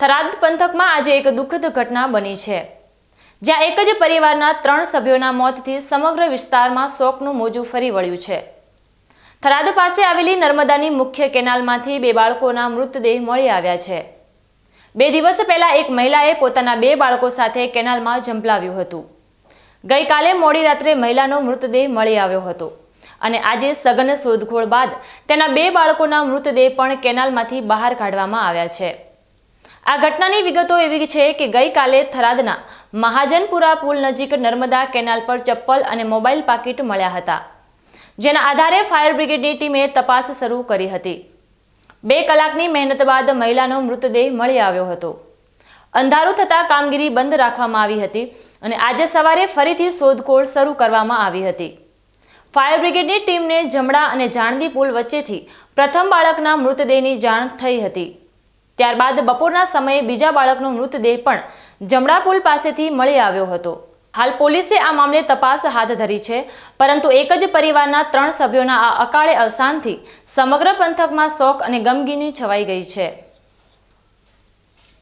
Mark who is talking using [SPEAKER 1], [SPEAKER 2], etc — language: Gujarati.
[SPEAKER 1] થરાદ પંથકમાં આજે એક દુઃખદ ઘટના બની છે, જ્યાં એક જ પરિવારના 3 સભ્યોના મોતથી સમગ્ર વિસ્તારમાં શોકનું મોજું ફરી વળ્યું છે। થરાદ પાસે આવેલી નર્મદાની મુખ્ય કેનાલમાંથી 2 બાળકોના મૃતદેહ મળી આવ્યા છે। 2 દિવસ પહેલા એક મહિલાએ પોતાના 2 બાળકો સાથે કેનાલમાં ઝંપલાવ્યું હતું। ગઈકાલે મોડી રાત્રે મહિલાનો મૃતદેહ મળી આવ્યો હતો અને આજે સઘન શોધખોળ બાદ તેના 2 બાળકોના મૃતદેહ પણ કેનાલમાંથી બહાર કાઢવામાં આવ્યા છે। આ ઘટનાની વિગતો એવી છે કે ગઈકાલે થરાદના મહાજનપુરા પુલ નજીક નર્મદા કેનાલ પર ચપ્પલ અને મોબાઈલ પાકીટ મળ્યા હતા, જેના આધારે ફાયર બ્રિગેડની ટીમે તપાસ શરૂ કરી હતી। 2 કલાકની મહેનત બાદ મહિલાનો મૃતદેહ મળી આવ્યો હતો। અંધારું થતાં કામગીરી બંધ રાખવામાં આવી હતી અને આજે સવારે ફરીથી શોધખોળ શરૂ કરવામાં આવી હતી। ફાયર બ્રિગેડની ટીમને જમણા અને જાણદી પુલ વચ્ચેથી પ્રથમ બાળકના મૃતદેહની જાણ થઈ હતી। ત્યારબાદ બપોરના સમયે બીજા બાળકનો મૃતદેહ પણ જમણા પુલ પાસેથી મળી આવ્યો હતો। હાલ પોલીસે આ મામલે તપાસ હાથ ધરી છે, પરંતુ એક જ પરિવારના 3 સભ્યોના આ અકાળે અવસાનથી સમગ્ર પંથકમાં શોક અને ગમગીની છવાઈ ગઈ છે।